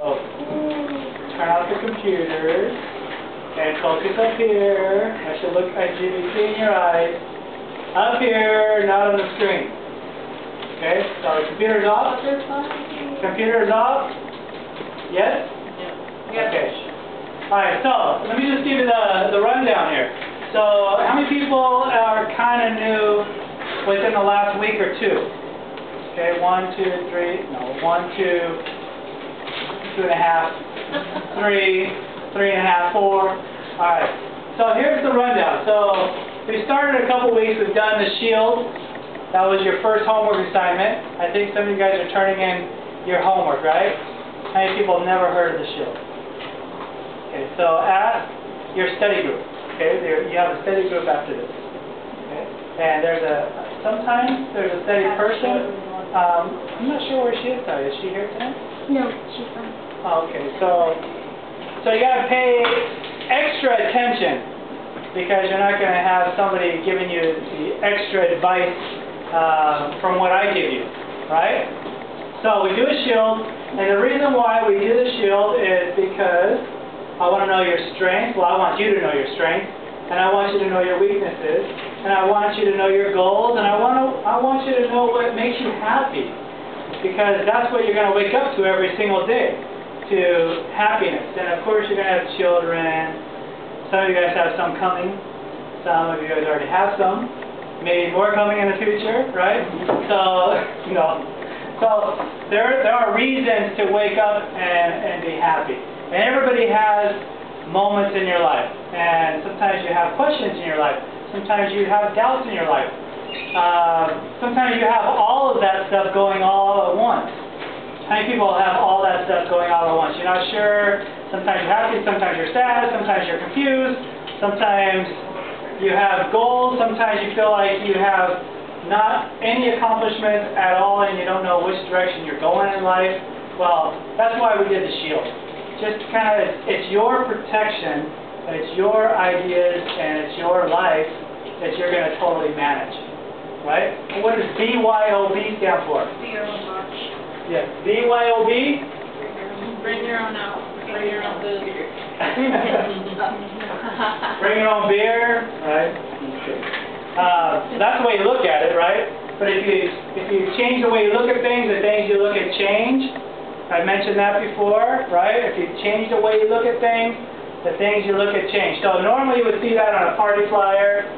Oh, turn off the computers and focus up here. I should be seeing your eyes. Up here, not on the screen. Okay, so the computer's off? Computer's off? Yes? Yes. Okay. Alright, so let me just give you the rundown here. So, how many people are kind of new within the last week or two? Okay, 1, 2, 3, no, 1, 2, 2.5, 3, 3.5, 4. Alright, so here's the rundown. So we started a couple weeks, we've done the shield. That was your first homework assignment. I think some of you guys are turning in your homework, right? How many people have never heard of the shield? Okay, so at your study group, okay, you have a study group after this. Okay, and sometimes there's a study person. I'm not sure where she is today. Is she here tonight? No, she's fine. Oh, okay, so you got to pay extra attention because you're not going to have somebody giving you the extra advice from what I give you, right? So we do a shield, and the reason why we do the shield is because I want to know your strengths. Well, I want you to know your strengths, and I want you to know your weaknesses, and I want you to know your goals, and I want you to know what makes you happy, because that's what you're going to wake up to every single day, to happiness. And of course, you're going to have children. Some of you guys have some coming. Some of you guys already have some. Maybe more coming in the future, right? So, So there are reasons to wake up and be happy. And everybody has moments in your life. And sometimes you have questions in your life. Sometimes you have doubts in your life. Sometimes you have all of that stuff going all at once. How many people have all that stuff going all at once? You're not sure. Sometimes you're happy. Sometimes you're sad. Sometimes you're confused. Sometimes you have goals. Sometimes you feel like you have not any accomplishments at all and you don't know which direction you're going in life. Well, that's why we did the shield. Just it's your protection, it's your ideas, and it's your life that you're going to totally manage. Right? What does BYOB stand for? Be your own boss. Yes. BYOB? Bring your own out. Bring your own booze. Bring your own beer, right? That's the way you look at it, right? But if you change the way you look at things, the things you look at change. I mentioned that before, right? If you change the way you look at things, the things you look at change. So normally you would see that on a party flyer,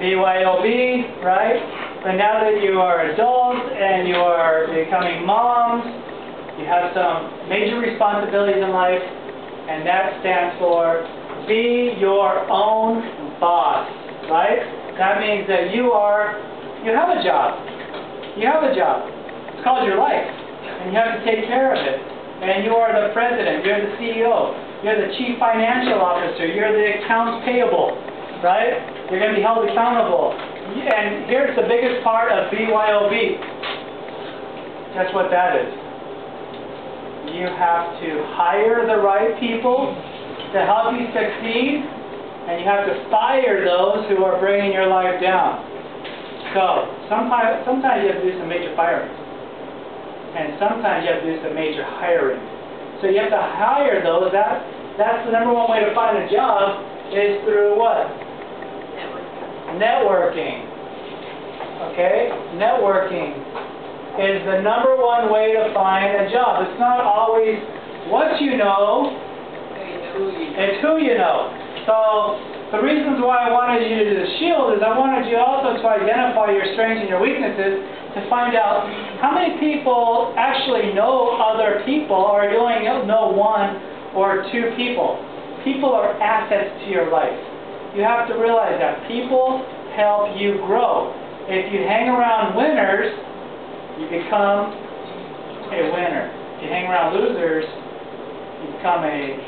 BYOB, right? But now that you are adults and you are becoming moms, you have some major responsibilities in life, and that stands for be your own boss, right? That means that you have a job. You have a job. It's called your life. And you have to take care of it. And you are the president. You're the CEO. You're the chief financial officer. You're the accounts payable. Right? You're going to be held accountable. And here's the biggest part of BYOB. Guess what that is? You have to hire the right people to help you succeed. And you have to fire those who are bringing your life down. So, sometimes you have to do some major firing. And sometimes you have to do some major hiring. So you have to hire those. That's the number one way to find a job is through what? Networking. Okay? Networking is the number one way to find a job. It's not always what you know, it's who you know. So the reasons why I wanted you to do the shield is I wanted you also to identify your strengths and your weaknesses to find out how many people actually know other people, or you only know one or two people. People are assets to your life. You have to realize that people help you grow. If you hang around winners, you become a winner. If you hang around losers, you become a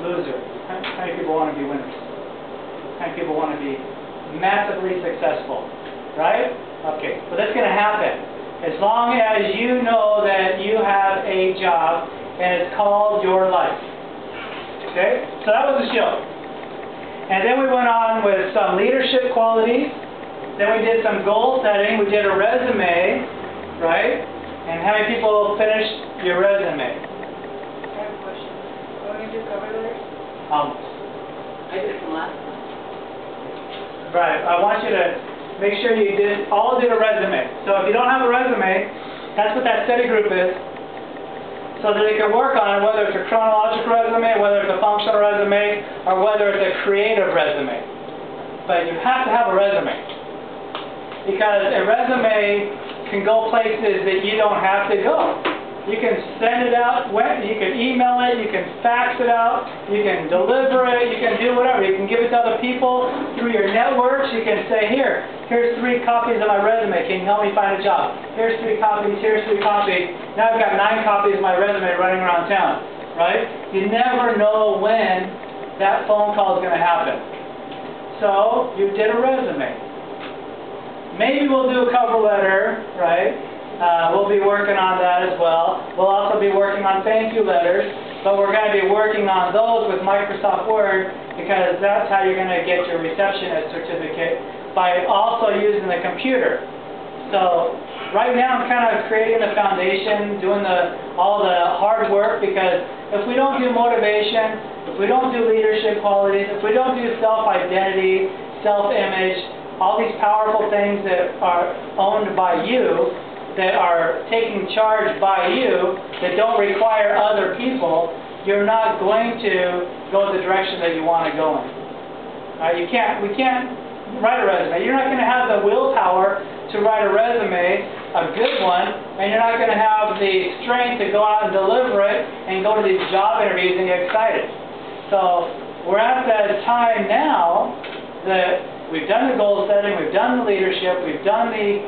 loser. How many people want to be winners? How many people want to be massively successful? Right? Okay, but that's going to happen as long as you know that you have a job and it's called your life. Okay? So that was the shield. And then we went on with some leadership qualities. Then we did some goal setting. We did a resume, right? And how many people finished your resume? do cover letters? I did some last time. Right. I want you to make sure you all did a resume. So if you don't have a resume, that's what that study group is. So that they can work on it, whether it's a chronological resume, whether it's a functional resume, or whether it's a creative resume. But you have to have a resume. Because a resume can go places that you don't have to go. You can send it out, you can email it, you can fax it out, you can deliver it, you can do whatever. You can give it to other people through your networks. You can say, here's 3 copies of my resume. Can you help me find a job? Here's 3 copies, here's 3 copies. Now I've got 9 copies of my resume running around town, right? You never know when that phone call is going to happen. So you did a resume. Maybe we'll do a cover letter, right? We'll be working on that as well. We'll also be working on thank you letters, but we're going to be working on those with Microsoft Word because that's how you're going to get your receptionist certificate, by also using the computer. So right now I'm kind of creating the foundation, doing all the hard work, because if we don't do motivation, if we don't do leadership qualities, if we don't do self-identity, self-image, all these powerful things that are owned by you, that are taking charge by you, that don't require other people, you're not going to go the direction that you want to go in. We can't write a resume. You're not going to have the willpower to write a resume, a good one, and you're not going to have the strength to go out and deliver it and go to these job interviews and get excited. So we're at that time now that we've done the goal setting, we've done the leadership, we've done the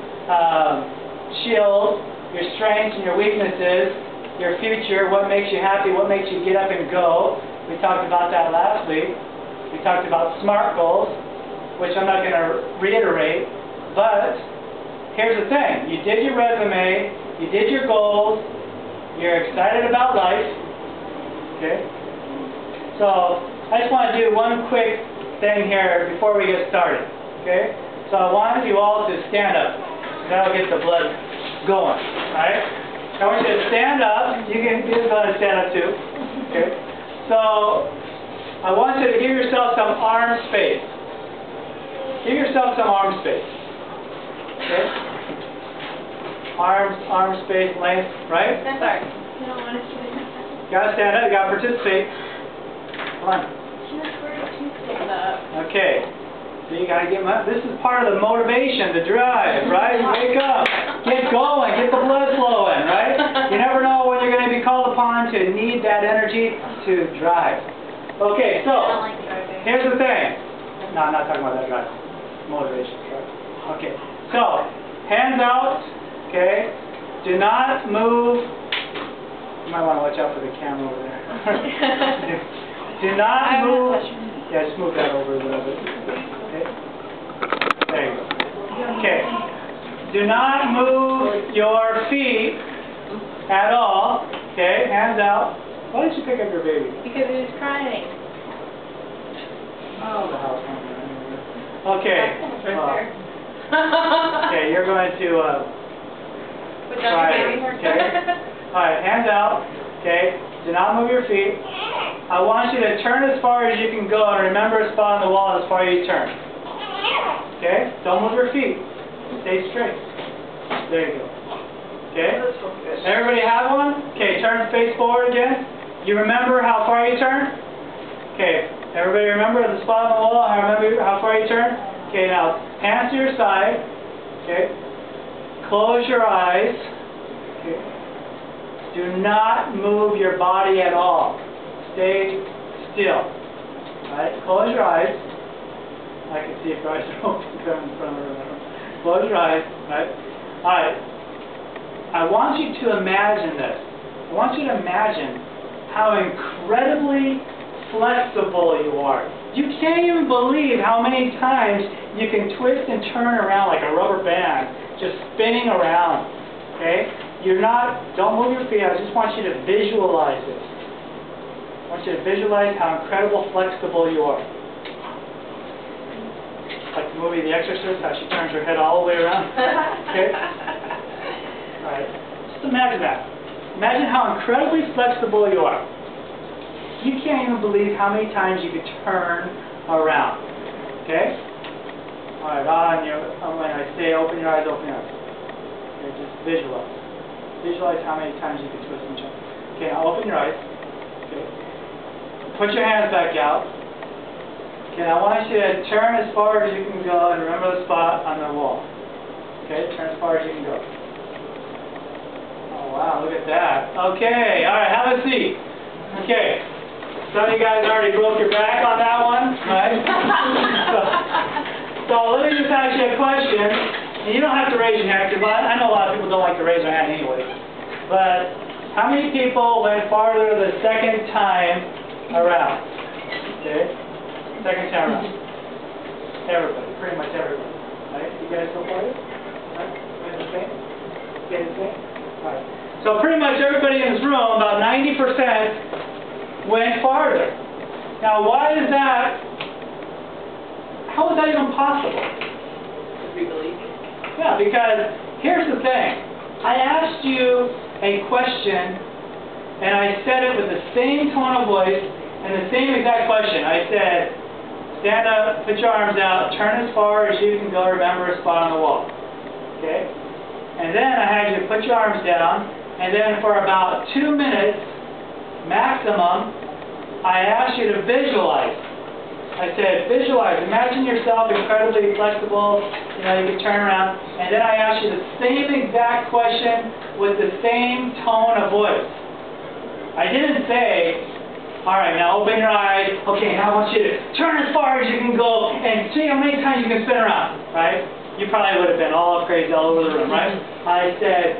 shield, your strengths and your weaknesses, your future, what makes you happy, what makes you get up and go. We talked about that last week. We talked about SMART goals, which I'm not going to reiterate, but here's the thing. You did your resume, you did your goals, you're excited about life, okay? So I just want to do one quick thing here before we get started, okay? So I want you all to stand up. That'll get the blood going, right? I want you to stand up. You can go ahead and stand up too. Okay. So I want you to give yourself some arm space. Give yourself some arm space. Okay. Arm space, length, right? Sorry. You don't want to stand up. You gotta stand up. You gotta participate. Come on. Stand up. Okay. So you got to get this is part of the motivation, the drive, right? Wake up, get going, get the blood flowing, right? You never know when you're going to be called upon to need that energy to drive. Okay, so here's the thing. No, I'm not talking about that drive. Motivation, right? Okay, so hands out, okay? Do not move. You might want to watch out for the camera over there. Do not move. Yeah, just move that over a little bit. Okay. There you go. Okay. Do not move your feet at all. Okay. Hands out. Why did you pick up your baby? Because he was crying. Oh, the house. Okay. Okay, you're going to Put down your baby. Okay. All right. Hands out. Okay. Do not move your feet. I want you to turn as far as you can go, and remember a spot on the wall as far as you turn. Okay? Don't move your feet. Stay straight. There you go. Okay? Everybody have one? Okay, turn face forward again. You remember how far you turn? Okay, everybody remember the spot on the wall? Remember how far you turn? Okay, now hands to your side. Okay? Close your eyes. Okay? Do not move your body at all. Stay still. Alright, close your eyes. I can see if your eyes are open in front of her. Close your eyes. Alright. I want you to imagine this. I want you to imagine how incredibly flexible you are. You can't even believe how many times you can twist and turn around like a rubber band, just spinning around. Okay? Don't move your feet. I just want you to visualize this. I want you to visualize how incredible flexible you are. Like the movie The Exorcist, how she turns her head all the way around. Okay? Alright. Just imagine that. Imagine how incredibly flexible you are. you can't even believe how many times you could turn around. Okay? All right, when I say open your eyes, open your eyes. Okay, just visualize. Visualize how many times you can twist and turn. Okay, now open your eyes. Okay. Put your hands back out. Okay, I want you to turn as far as you can go and remember the spot on the wall. Okay, turn as far as you can go. Oh wow, look at that. Okay, alright, have a seat. Okay, some of you guys already broke your back on that one, right? so let me just ask you a question. And you don't have to raise your hand, because I know a lot of people don't like to raise their hand anyway. But how many people went farther the second time around? Okay? Second time around. Everybody, pretty much everybody. Right? You guys go farther? Right? You the same? Okay, the same? Alright. So pretty much everybody in this room, about 90%, went farther. Now why is that? How is that even possible? We believe. Yeah, because here's the thing. I asked you a question, and I said it with the same tone of voice and the same exact question. I said, stand up, put your arms out, turn as far as you can go, remember a spot on the wall. Okay? And then I had you put your arms down, and then for about 2 minutes, maximum, I asked you to visualize. I said, visualize. Imagine yourself incredibly flexible, you can turn around. And then I asked you the same exact question with the same tone of voice. I didn't say, all right, now open your eyes. Okay, now I want you to turn as far as you can go and see how many times you can spin around, right? You probably would have been all crazy all over the room, right? I said,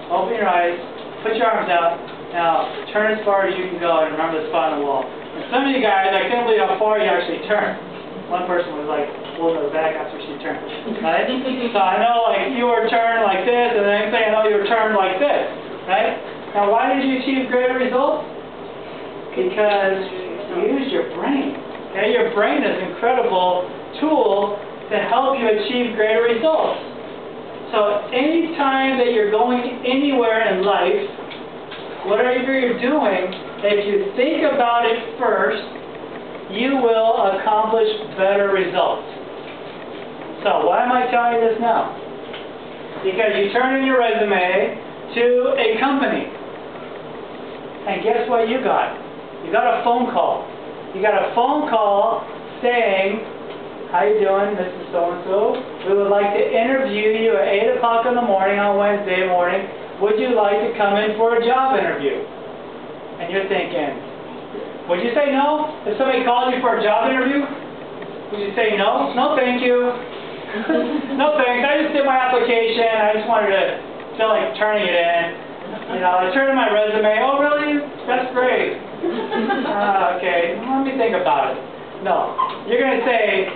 open your eyes, put your arms out. Now, turn as far as you can go and remember the spot on the wall. And some of you guys, I can't believe how far you actually turned. One person was like holding her back after she turned. Right? So I know like you were turned like this, and the next thing I know you were turned like this. Right? Now why did you achieve greater results? Because you used your brain. Okay? Your brain is an incredible tool to help you achieve greater results. So any time that you're going anywhere in life, whatever you're doing, if you think about it first, you will accomplish better results. So why am I telling you this now? Because you turn in your resume to a company, and guess what you got? You got a phone call. You got a phone call saying, how you doing, Mrs. So-and-so? We would like to interview you at 8 o'clock in the morning on Wednesday morning. Would you like to come in for a job interview? And you're thinking, would you say no? If somebody called you for a job interview, would you say no? No, thank you. No, thanks. I just did my application. I just wanted to feel like turning it in. I turned in my resume. Oh, really? That's great. Okay. Let me think about it. No. You're going to say,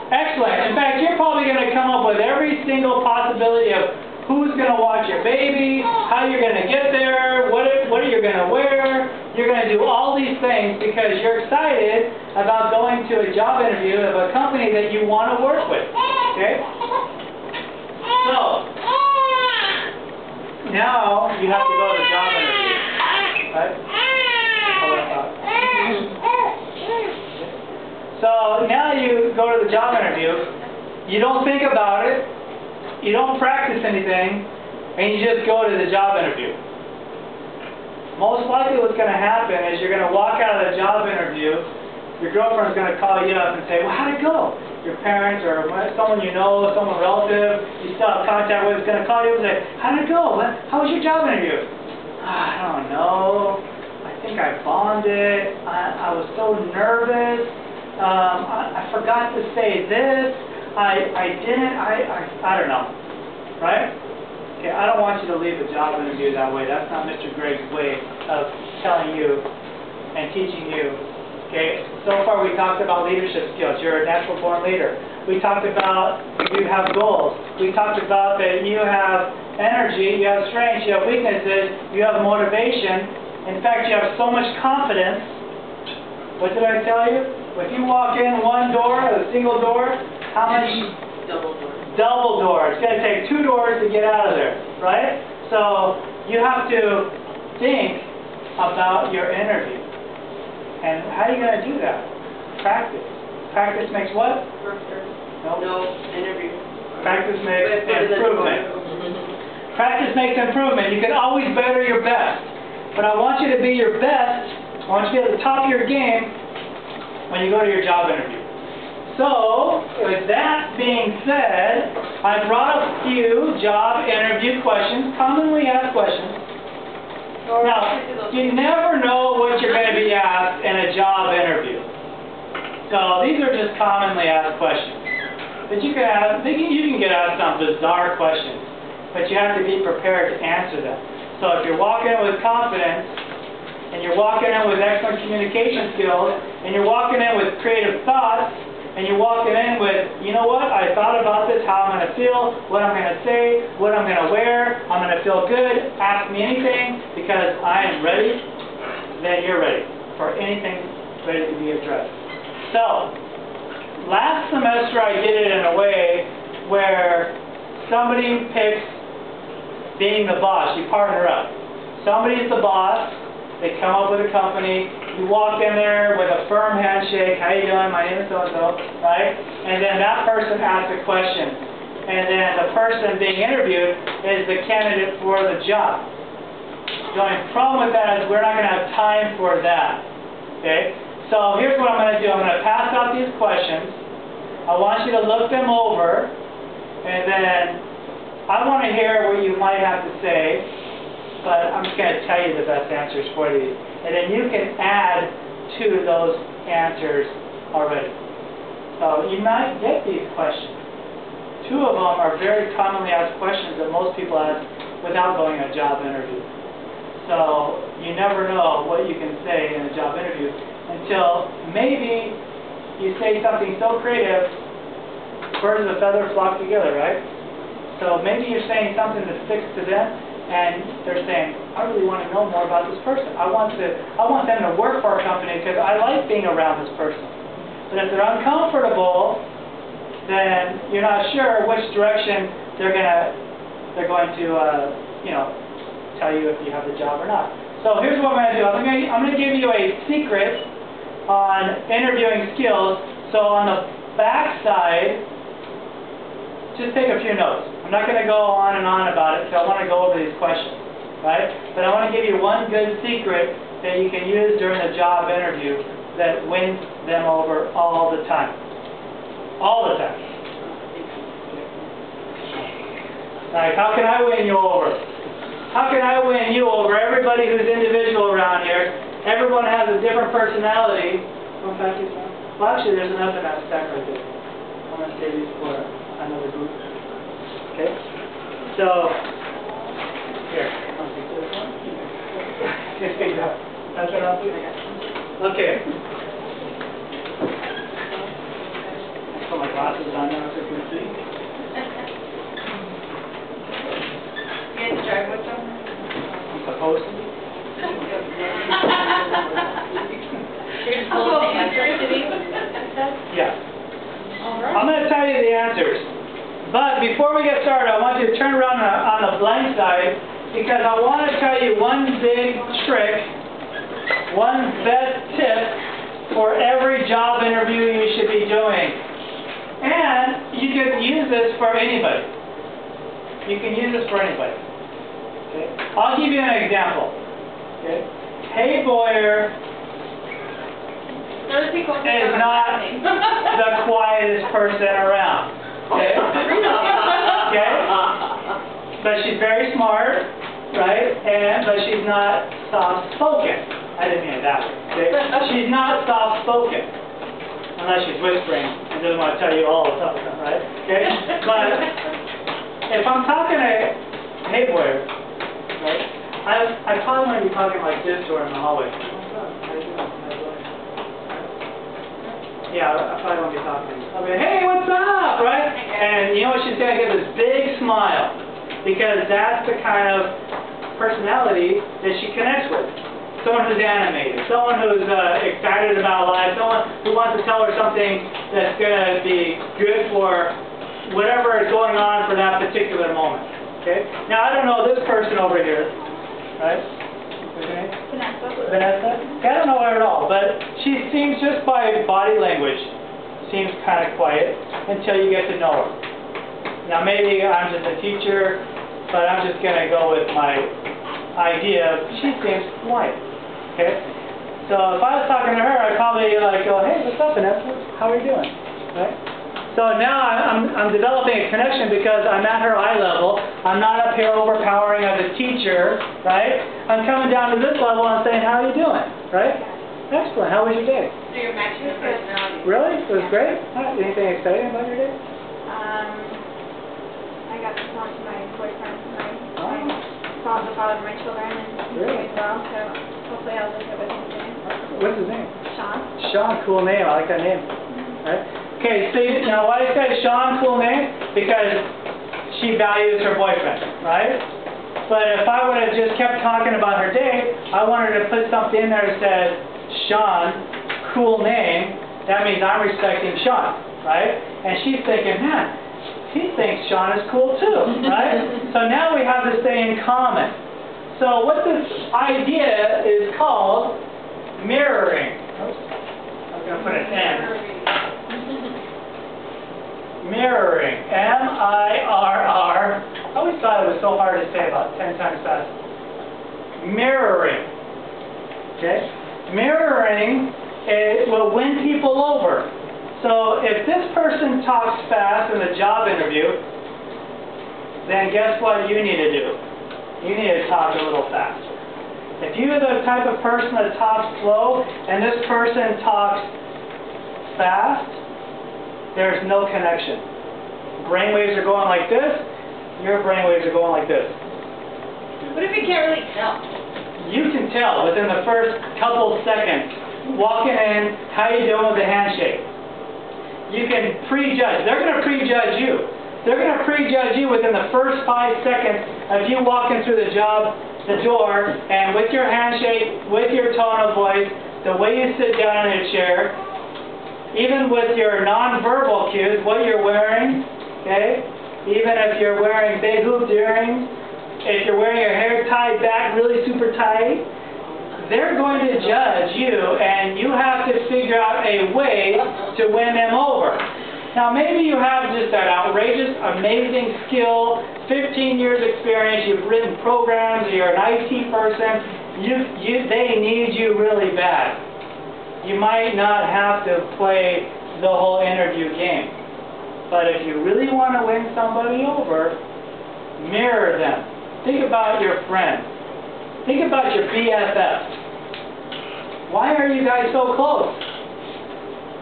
excellent. In fact, you're probably going to come up with every single possibility of who's going to watch your baby, how you're going to get there, what are you going to wear. You're going to do all these things because you're excited about going to a job interview of a company that you want to work with. Okay? So, now you have to go to the job interview. Right? So, now you go to the job interview. You don't think about it. You don't practice anything, and you just go to the job interview. Most likely what's going to happen is you're going to walk out of the job interview, your girlfriend's going to call you up and say, well, how'd it go? Your parents or someone you know, someone relative you still have contact with is going to call you up and say, how'd it go? How was your job interview? I don't know. I think I bombed it. I was so nervous. I forgot to say this. I don't know, right? Okay, I don't want you to leave the job interview that way. That's not Mr. Gregg's way of telling you and teaching you. Okay, so far we talked about leadership skills. You're a natural born leader. We talked about you have goals. We talked about that you have energy, you have strengths, you have weaknesses, you have motivation. In fact, you have so much confidence. What did I tell you? If you walk in one door, a single door, how much? Double door. Double door. It's going to take 2 doors to get out of there, right? So you have to think about your interview. And how are you going to do that? Practice. Practice makes what? No. No, interview. Practice makes improvement. Practice makes improvement. You can always better your best. But I want you to be your best, I want you to be at the top of your game when you go to your job interview. So, with that being said, I brought a few job interview questions, commonly asked questions. Now, you never know what you're going to be asked in a job interview. So, these are just commonly asked questions. But you can get asked some bizarre questions, but you have to be prepared to answer them. So if you're walking in with confidence, and you're walking in with excellent communication skills, and you're walking in with creative thoughts, and you're walking in with, you know what, I thought about this, how I'm going to feel, what I'm going to say, what I'm going to wear, I'm going to feel good, ask me anything, because I am ready, then you're ready for anything ready to be addressed. So, last semester I did it in a way where somebody picks being the boss. You partner up. Somebody's the boss. They come up with a company. You walk in there with a firm handshake. How you doing? My name is so-and-so. Right? And then that person asks a question. And then the person being interviewed is the candidate for the job. The only problem with that is we're not going to have time for that. Okay? So here's what I'm going to do. I'm going to pass out these questions. I want you to look them over, and then I want to hear what you might have to say, but I'm just going to tell you the best answers for these. And then you can add to those answers already. So you might get these questions. Two of them are very commonly asked questions that most people ask without going to a job interview. So you never know what you can say in a job interview until maybe you say something so creative, birds of a feather flock together, right? So maybe you're saying something that sticks to them, and they're saying, I really want to know more about this person. I want them to work for our company because I like being around this person. But if they're uncomfortable, then you're not sure which direction they're going to tell you if you have the job or not. So here's what I'm going to do. I'm going to give you a secret on interviewing skills. So on the back side, just take a few notes. I'm not going to go on and on about it because I want to go over these questions, right? But I want to give you one good secret that you can use during the job interview that wins them over all the time. All the time. Like, how can I win you over? How can I win you over? Everybody who's individual around here, everyone has a different personality. Well, actually, there's enough in that stack right there. I'm going to save these for another group. Okay? So, here. I'll take this one. That's what I'll do. Okay. I'll put my glasses on now so you can see. You had to drive with them? I'm supposed to. Yeah. I'm going to tell you the answers. But before we get started, I want you to turn around on the blank side because I want to tell you one big trick, one best tip for every job interview you should be doing. And you can use this for anybody. You can use this for anybody. Okay? I'll give you an example. Okay? Hey, Boyer is not the quietest person around. Okay? Okay? But she's very smart, right? But she's not soft-spoken. I didn't mean it that way. Okay? She's not soft-spoken. Unless she's whispering and doesn't want to tell you all the stuff, right? Okay? But if I'm talking to hey, Boyer, right? I probably want to be talking like this to her in the hallway. Yeah, I probably won't be talking. I'll be, hey, what's up, right? And you know what she's going to get? This big smile. Because that's the kind of personality that she connects with. Someone who's animated. Someone who's excited about life. Someone who wants to tell her something that's going to be good for whatever is going on for that particular moment. Okay? Now, I don't know this person over here. Right? Okay? Vanessa? I don't know her at all, but she seems, just by body language, seems kind of quiet until you get to know her. Now maybe I'm just a teacher, but I'm just going to go with my idea of she seems quiet. Okay? So if I was talking to her, I'd probably go, hey, what's up, Vanessa? How are you doing? Right? So now I'm developing a connection because I'm at her eye level. I'm not up here overpowering as a teacher, right? I'm coming down to this level and saying, how are you doing? Right? Excellent. How was your day? So you're matching the personality. Really? It was great? Anything exciting about your day? I got to talk to my boyfriend, my father of my children, and he's Really? doing well, so hopefully I'll live with him soon. What's his name? Sean. Sean, cool name. I like that name. Right? Okay, see, now why do I say Sean, cool name? Because she values her boyfriend, right? But if I would have just kept talking about her day, I wanted to put something in there that says, Sean, cool name. That means I'm respecting Sean, right? And she's thinking, man, he thinks Sean is cool too, right? So now we have this thing in common. So what this idea is called mirroring. Oops. I'm going to put an N. Mirroring. M-I-R-R. I always thought it was so hard to say, about 10 times fast. Mirroring. Okay? Mirroring will win people over. So if this person talks fast in a job interview, then guess what you need to do? You need to talk a little faster. If you're the type of person that talks slow and this person talks fast, there's no connection. Brainwaves are going like this, your brainwaves are going like this. What if you can't really tell? You can tell within the first couple seconds, walking in, how you doing with a handshake. You can prejudge. They're going to prejudge you. They're going to prejudge you within the first 5 seconds of you walking through the door, and with your handshake, with your tone of voice, the way you sit down in a chair, even with your non-verbal cues, what you're wearing, okay? Even if you're wearing big hooped earrings, if you're wearing your hair tied back really super tight, they're going to judge you, and you have to figure out a way to win them over. Now maybe you have just that outrageous, amazing skill, 15 years experience, you've written programs, you're an IT person, they need you really bad. You might not have to play the whole interview game. But if you really want to win somebody over, mirror them. Think about your friends. Think about your BFFs. Why are you guys so close?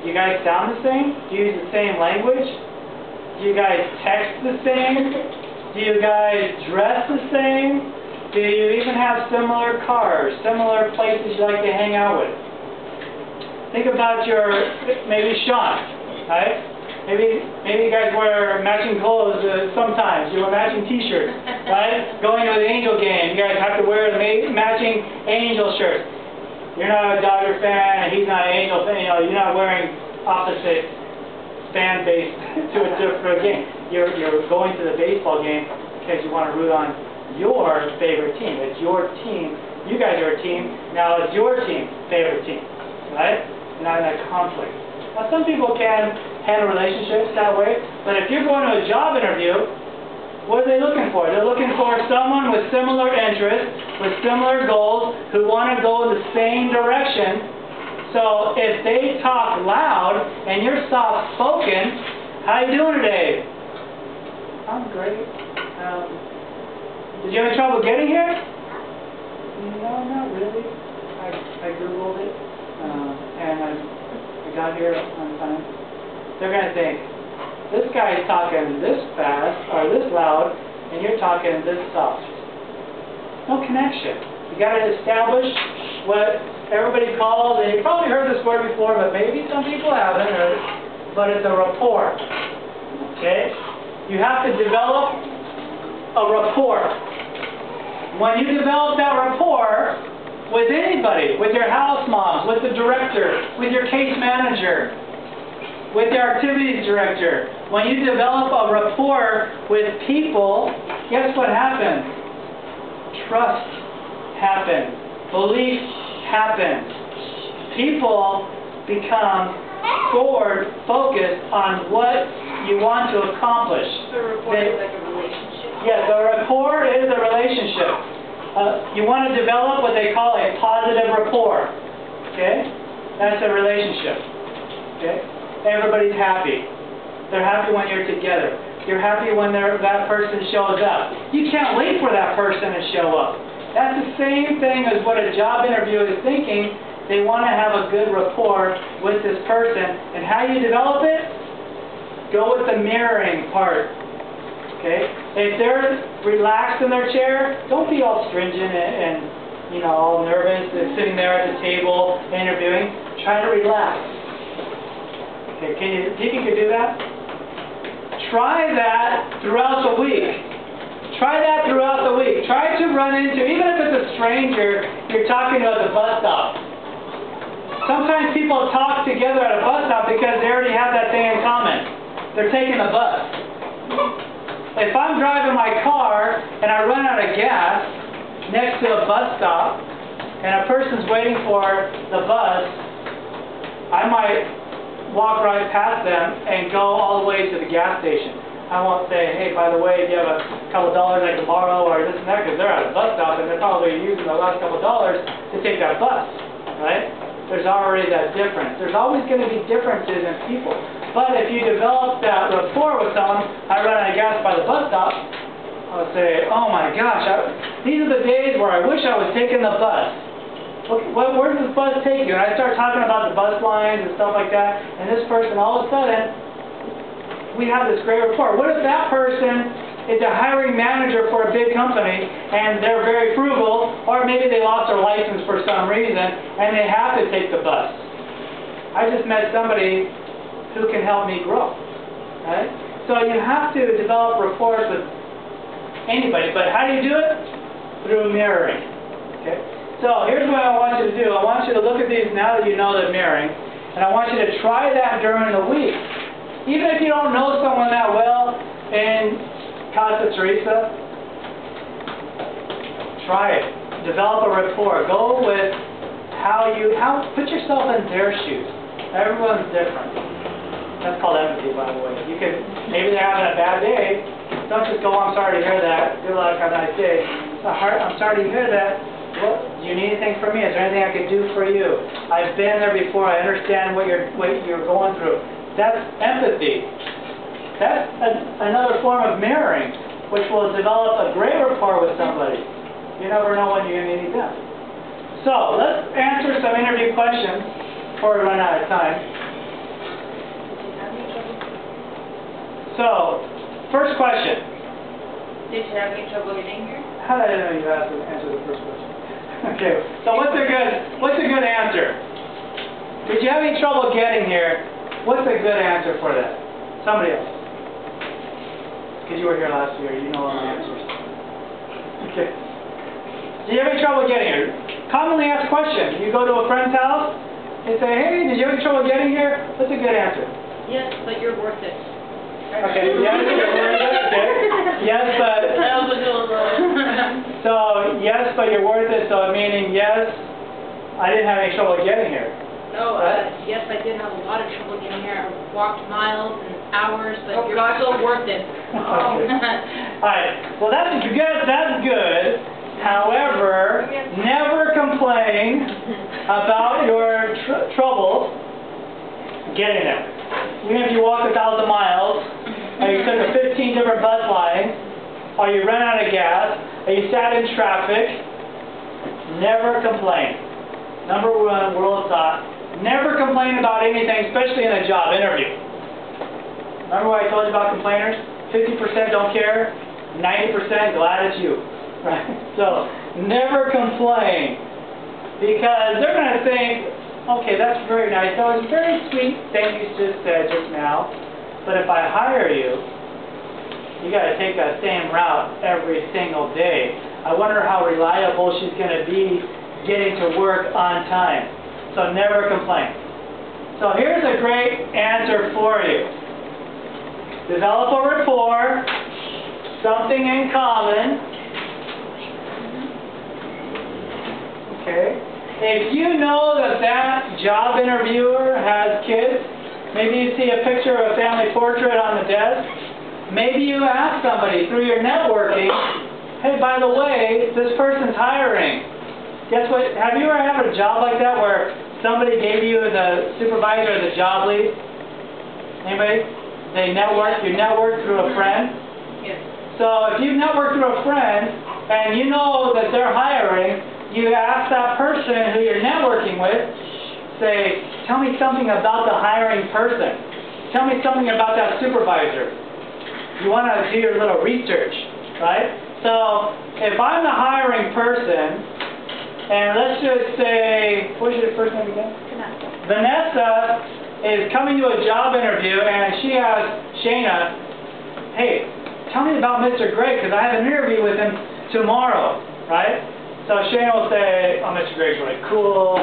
Do you guys sound the same? Do you use the same language? Do you guys text the same? Do you guys dress the same? Do you even have similar cars, similar places you like to hang out with? Think about maybe Sean, right? Maybe you guys wear matching clothes sometimes. You wear matching T-shirts, right? Going to the Angel game, you guys have to wear the matching Angel shirts. You're not a Dodger fan, and he's not an Angel fan. You're not wearing opposite fan base to a different game. You're going to the baseball game because you want to root on your favorite team. It's your team. You guys are a team. Now it's your team, favorite team, right? Not in a conflict. Now some people can handle relationships that way, but if you're going to a job interview, what are they looking for? They're looking for someone with similar interests, with similar goals, who want to go in the same direction. So if they talk loud and you're soft-spoken, how you doing today? I'm great. Did you have any trouble getting here? No, not really. I Googled it. And I got here on time. They're going to think, this guy is talking this fast, or this loud, and you're talking this soft. No connection. You got to establish what everybody calls, and you probably heard this word before, but maybe some people haven't heard it, but it's a rapport. Okay? You have to develop a rapport. When you develop that rapport, with anybody, with your house moms, with the director, with your case manager, with your activities director. When you develop a rapport with people, guess what happens? Trust happens. belief happens. People become forward-focused on what you want to accomplish. So rapport is like a relationship? Yes, a rapport is a relationship. You want to develop what they call a positive rapport. Okay? That's a relationship. Okay? Everybody's happy. They're happy when you're together. You're happy when that person shows up. You can't wait for that person to show up. That's the same thing as what a job interview is thinking. They want to have a good rapport with this person. And how you develop it? Go with the mirroring part. Okay? If they're relaxed in their chair, don't be all stringent and you know, all nervous and sitting there at the table interviewing. Try to relax. Okay, do you think you could do that? Try that throughout the week. Try that throughout the week. Try to run into, even if it's a stranger you're talking to at the bus stop. Sometimes people talk together at a bus stop because they already have that thing in common. They're taking the bus. If I'm driving my car and I run out of gas next to a bus stop and a person's waiting for the bus, I might walk right past them and go all the way to the gas station. I won't say, hey, by the way, do you have a couple dollars I can borrow or this and that, because they're at a bus stop and they're probably using the last couple dollars to take that bus, right? There's already that difference. There's always going to be differences in people. But if you develop that rapport with someone, I run out of gas by the bus stop, I'll say, oh my gosh, these are the days where I wish I was taking the bus. Where does this bus take you? And I start talking about the bus lines and stuff like that, and this person, all of a sudden, we have this great rapport. What if that person is a hiring manager for a big company, and they're very frugal, or maybe they lost their license for some reason, and they have to take the bus? I just met somebody who can help me grow. Right? So you have to develop rapport with anybody, but how do you do it? Through mirroring. Okay? So here's what I want you to do. I want you to look at these now that you know the mirroring, and I want you to try that during the week. Even if you don't know someone that well in Casa Teresa, try it. Develop a rapport. Go with put yourself in their shoes. Everyone's different. That's called empathy, by the way. Maybe they're having a bad day. Don't just go, I'm sorry to hear that. Good luck, have a nice day. I'm sorry to hear that. Well, do you need anything from me? Is there anything I could do for you? I've been there before. I understand what you're going through. That's empathy. That's another form of mirroring, which will develop a great rapport with somebody. You never know when you're going to need them. So, let's answer some interview questions before we run out of time. So, first question. Did you have any trouble getting here? How did I know you asked to answer the first question? Okay, so what's a good answer? Did you have any trouble getting here? What's a good answer for that? Somebody else. Because you were here last year, you know all the answers. Okay. Did you have any trouble getting here? Commonly asked question. You go to a friend's house and say, hey, did you have any trouble getting here? What's a good answer? Yes, but you're worth it. Okay, yes, you're worth it. Okay. Yes, but... So, yes, but you're worth it, so meaning yes, I didn't have any trouble getting here. No, yes, I did have a lot of trouble getting here. I walked miles and hours, but you're still worth it. Okay. Alright, well that's good. However, never complain about your trouble getting there. Even if you walked 1,000 miles, or you took 15 different bus lines, or you ran out of gas, or you sat in traffic, never complain. Number one, world thought, never complain about anything, especially in a job interview. Remember what I told you about complainers? 50% don't care, 90% glad it's you. Right? So, never complain. Because they're going to think, okay, that's very nice. That was a very sweet thing you just said just now. But if I hire you, you got to take that same route every single day. I wonder how reliable she's going to be getting to work on time. So never complain. So here's a great answer for you. Develop a rapport, something in common. Okay? If you know that that job interviewer has kids, maybe you see a picture of a family portrait on the desk, maybe you ask somebody through your networking, hey, by the way, this person's hiring. Guess what? Have you ever had a job like that where somebody gave you the supervisor or the job lead? Anybody? You network through a friend? Yes. So if you network through a friend and you know that they're hiring, you ask that person who you're networking with, say, tell me something about the hiring person. Tell me something about that supervisor. You want to do your little research, right? So if I'm the hiring person, and let's just say, what's your first name again? Vanessa is coming to a job interview, and she asks Shayna, hey, tell me about Mr. Greg, because I have an interview with him tomorrow, right? So Shayna will say, oh, Mr. Greg's really cool.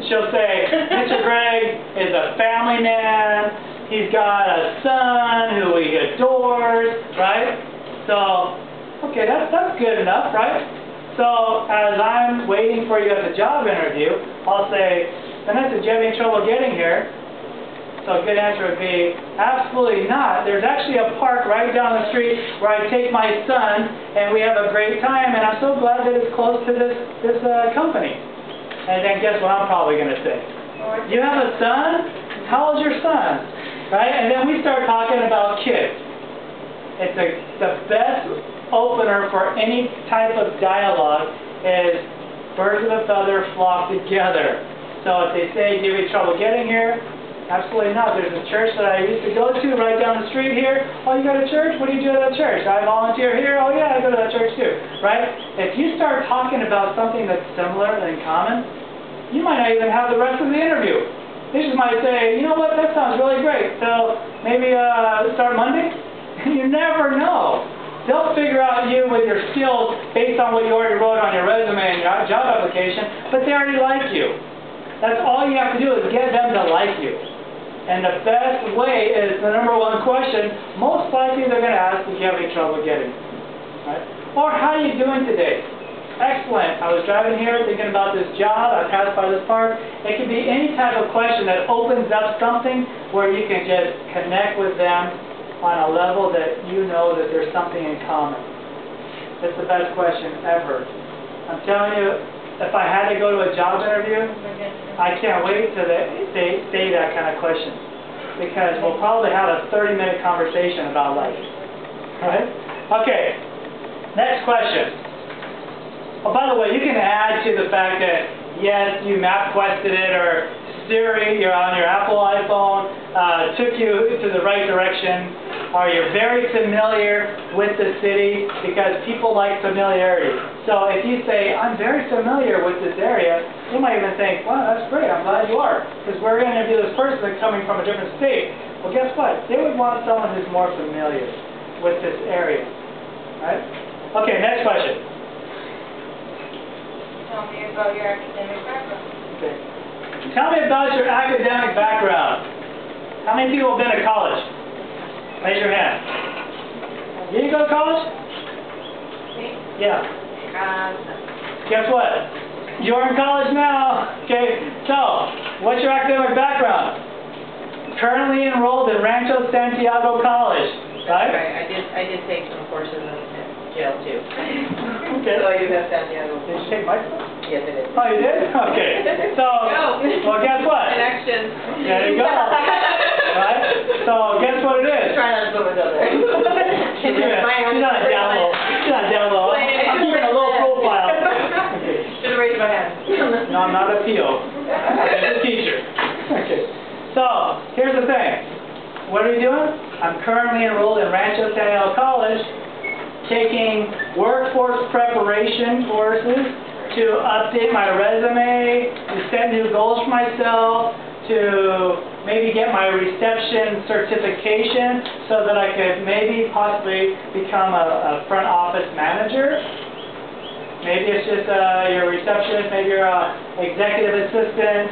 She'll say, Mr. Greg is a family man. He's got a son who he adores, right? So, okay, that's good enough, right? So as I'm waiting for you at the job interview, I'll say, Vanessa, do you have any trouble getting here? So a good answer would be, absolutely not. There's actually a park right down the street where I take my son, and we have a great time, and I'm so glad that it's close to this company. And then guess what I'm probably going to say? You have a son? How old's your son? Right? And then we start talking about kids. It's the best opener for any type of dialogue is birds of a feather flock together. So if they say, do you have any trouble getting here? Absolutely not. There's a church that I used to go to right down the street here. Oh, you go to church? What do you do at that church? I volunteer here. Oh, yeah, I go to that church too. Right? If you start talking about something that's similar and common, you might not even have the rest of the interview. They just might say, you know what, that sounds really great. So maybe start Monday? You never know. They'll figure out you with your skills based on what you already wrote on your resume and your job application, but they already like you. That's all you have to do is get them to like you. And the best way is the number one question, most likely they're going to ask, do you have any trouble getting? Right? Or how are you doing today? Excellent. I was driving here thinking about this job. I passed by this park. It could be any type of question that opens up something where you can just connect with them on a level that you know that there's something in common. It's the best question ever. I'm telling you, if I had to go to a job interview, I can't wait till they say that kind of question. Because we'll probably have a 30-minute conversation about life. Right? Okay. Next question. Oh, by the way, you can add to the fact that, yes, you MapQuested it, or Siri, you're on your Apple iPhone, took you to the right direction, or you're very familiar with the city, because people like familiarity. So if you say, I'm very familiar with this area, you might even think, wow, that's great, I'm glad you are, because we're going to interview this person that's coming from a different state. Well, guess what? They would want someone who's more familiar with this area. Right? Okay, next question. Tell me about your academic background. Okay. Tell me about your academic background. How many people have been to college? Raise your hand. You didn't go to college? Me? Yeah. Guess what? You're in college now. Okay. So, what's your academic background? Currently enrolled in Rancho Santiago College, right? Right. I did take some courses in jail too. Okay. So I do have Santiago. Did you take my stuff? Yes, I did. Oh, you did? Okay. So, well, guess what? Connections. There you go. Right? So, guess what it is? Try not to put myself there. She's on a down low. She's on a down low. I'm keeping a low profile. Okay. Should have raised my hand. No, I'm not a PO. I'm a teacher. Okay. So, here's the thing. What are we doing? I'm currently enrolled in Rancho Santiago College, taking workforce preparation courses to update my resume, to set new goals for myself, to maybe get my reception certification so that I could maybe possibly become a front office manager. Maybe it's just you're a receptionist, maybe you're an executive assistant,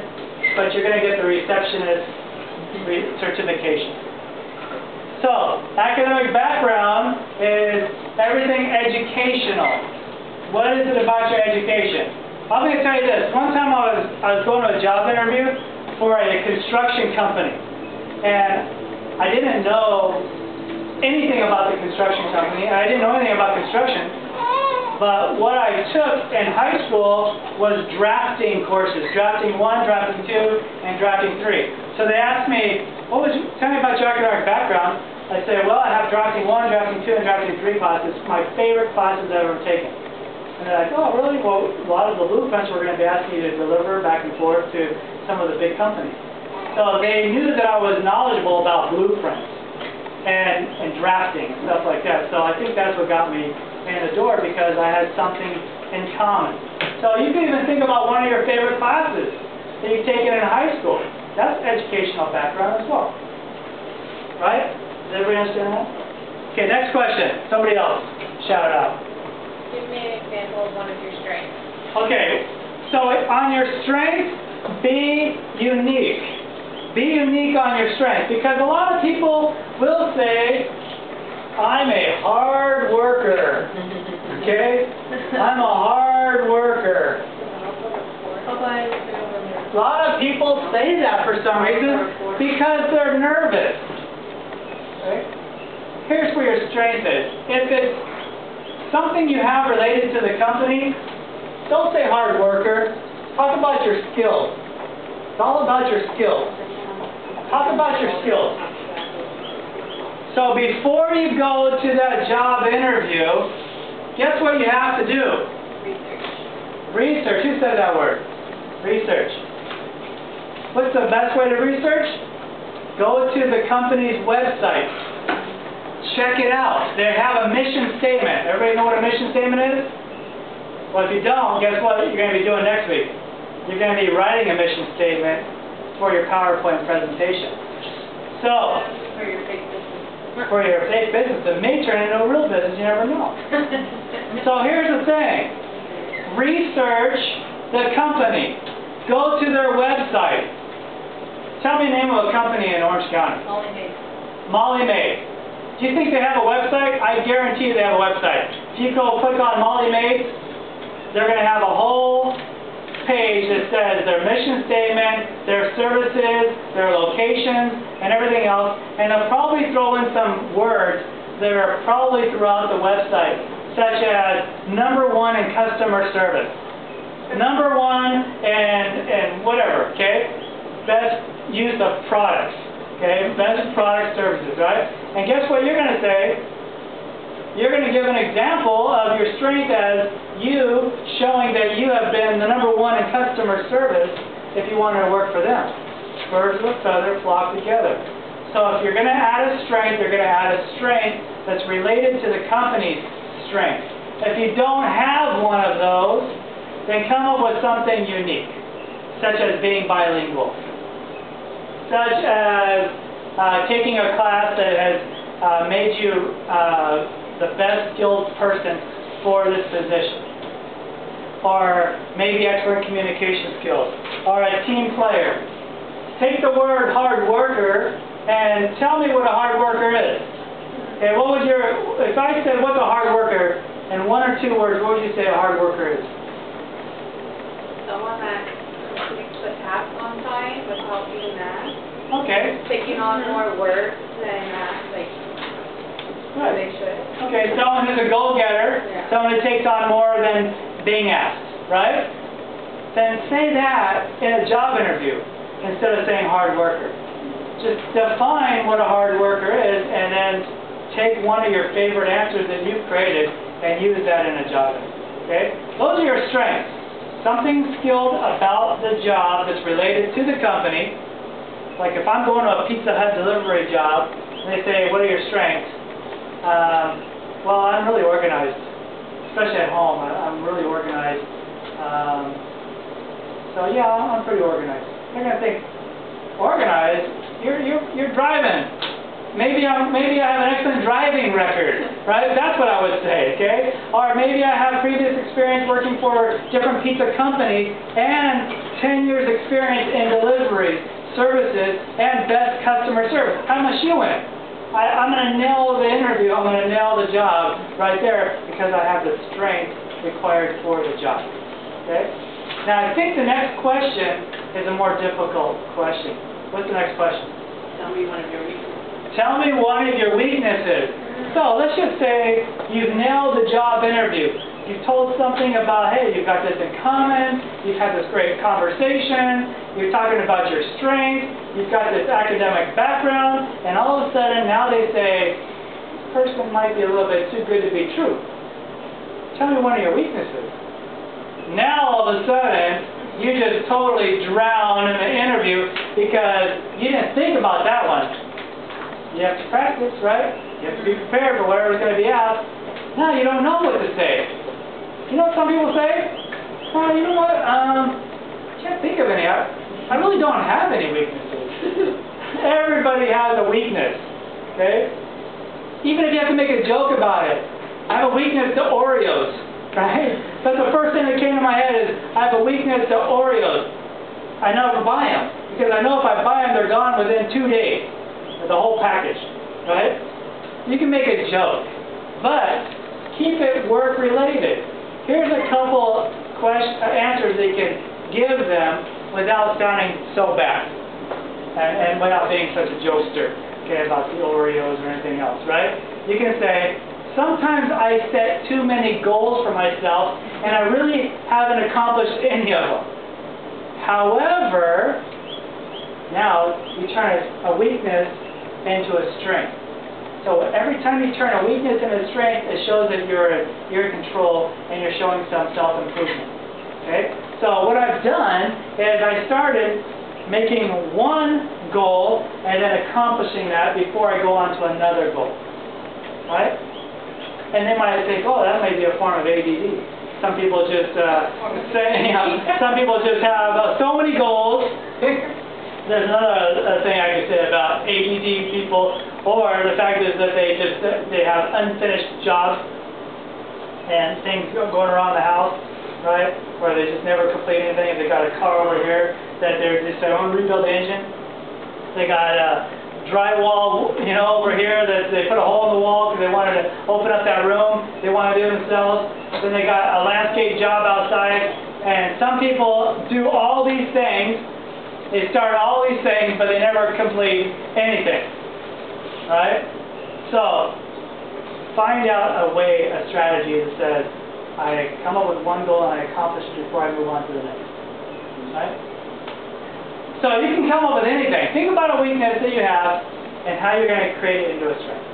but you're going to get the receptionist certification. So, academic background is everything educational. What is it about your education? I'm going to tell you this. One time I was going to a job interview for a construction company, and I didn't know anything about the construction company. I didn't know anything about construction, but what I took in high school was drafting courses, drafting 1, drafting 2, and drafting 3. So they asked me, tell me about your academic background. I said, well, I have drafting 1, drafting 2, and drafting 3 classes. My favorite classes I've ever taken. And they're like, oh, really? Well, a lot of the blueprints we're going to be asking you to deliver back and forth to some of the big companies. So they knew that I was knowledgeable about blueprints and drafting and stuff like that. So I think that's what got me in the door, because I had something in common. So you can even think about one of your favorite classes that you've taken in high school. That's educational background as well. Right? Does everybody understand that? Okay, next question. Somebody else. Shout it out. Give me an example of one of your strengths. Okay, so on your strength, be unique. Be unique on your strength, because a lot of people will say, I'm a hard worker. Okay? I'm a hard worker. A lot of people say that for some reason because they're nervous. Okay? Here's where your strength is. If it's something you have related to the company, don't say hard worker. Talk about your skills. It's all about your skills. Talk about your skills. So before you go to that job interview, guess what you have to do? Research. Who said that word? Research. What's the best way to research? Go to the company's website. Check it out. They have a mission statement. Everybody know what a mission statement is? Well, if you don't, guess what you're going to be doing next week? You're going to be writing a mission statement for your PowerPoint presentation. So, For your big business. for your fake business, it may turn into a real business, you never know. So here's the thing. Research the company. Go to their website. Tell me the name of a company in Orange County. Molly Maid. Molly Maid. Do you think they have a website? I guarantee you they have a website. If you go click on Molly Maid, they're going to have a whole page that says their mission statement, their services, their locations, and everything else. And they'll probably throw in some words that are probably throughout the website, such as #1 in customer service, #1 and whatever, okay? Best use of products. Okay, best product services, right? And guess what you're going to say? You're going to give an example of your strength as you showing that you have been the #1 in customer service if you wanted to work for them. Birds of a feather flock together. So if you're going to add a strength, you're going to add a strength that's related to the company's strength. If you don't have one of those, then come up with something unique, such as being bilingual. Such as taking a class that has made you the best skilled person for this position. Or maybe expert communication skills. Or a team player. Take the word hard worker and tell me what a hard worker is. Okay, what would if I said what's a hard worker in 1 or 2 words, what would you say a hard worker is? Someone that completes the task on time without being mad. Okay. Taking on more work than Right. they should. Okay, someone who's a go-getter, Yeah. someone who takes on more than being asked, right? Then say that in a job interview instead of saying hard worker. Just define what a hard worker is, and then take one of your favorite answers that you've created and use that in a job interview. Okay? Those are your strengths. Something skilled about the job that's related to the company. Like if I'm going to a Pizza Hut delivery job, and they say, what are your strengths? Well, I'm really organized, especially at home. I'm really organized. So yeah, I'm pretty organized. They're gonna think, organized? You're driving. Maybe I have an excellent driving record, right? That's what I would say, okay? Or maybe I have previous experience working for different pizza companies and 10 years experience in delivery services and best customer service. I'm a shoo-in. I'm going to nail the interview. I'm going to nail the job right there because I have the strength required for the job. Okay? Now, I think the next question is a more difficult question. What's the next question? Tell me one of your weaknesses. Tell me one of your weaknesses. So let's just say you've nailed the job interview. You've told something about, hey, you've got this in common, you've had this great conversation, you're talking about your strengths, you've got this academic background, and all of a sudden now they say, this person might be a little bit too good to be true. Tell me one of your weaknesses. Now all of a sudden, you just totally drown in the interview because you didn't think about that one. You have to practice, right? You have to be prepared for whatever's going to be asked. Now you don't know what to say. You know what some people say? Oh, you know what? Can't think of any. I really don't have any weaknesses. Everybody has a weakness, okay? Even if you have to make a joke about it. I have a weakness to Oreos, right? That's the first thing that came to my head is I have a weakness to Oreos. I never buy them because I know if I buy them, they're gone within 2 days. The whole package, right? You can make a joke, but keep it work related. Here's a couple answers that you can give them without sounding so bad and without being such a jokester, okay, about the Oreos or anything else, right? You can say, sometimes I set too many goals for myself and I really haven't accomplished any of them. However, now you turn a weakness into a strength. So every time you turn a weakness into a strength, it shows that you're in control and you're showing some self-improvement. Okay? So what I've done is I started making one goal and then accomplishing that before I go on to another goal. Right? And they might think, oh, that may be a form of ADD. Some people just some people just have so many goals. There's another thing I could say about ADD people, or the fact is that they have unfinished jobs and things going around the house, right? Where they just never complete anything. If they got a car over here that they're just saying, I want to rebuild the engine. They got drywall, over here that they put a hole in the wall because they wanted to open up that room. They want to do themselves. Then they got a landscape job outside, and some people do all these things. They start all these things, but they never complete anything, right? So, find out a way, a strategy that says, I come up with one goal and I accomplish it before I move on to the next, right? So, you can come up with anything. Think about a weakness that you have and how you're going to create it into a strength.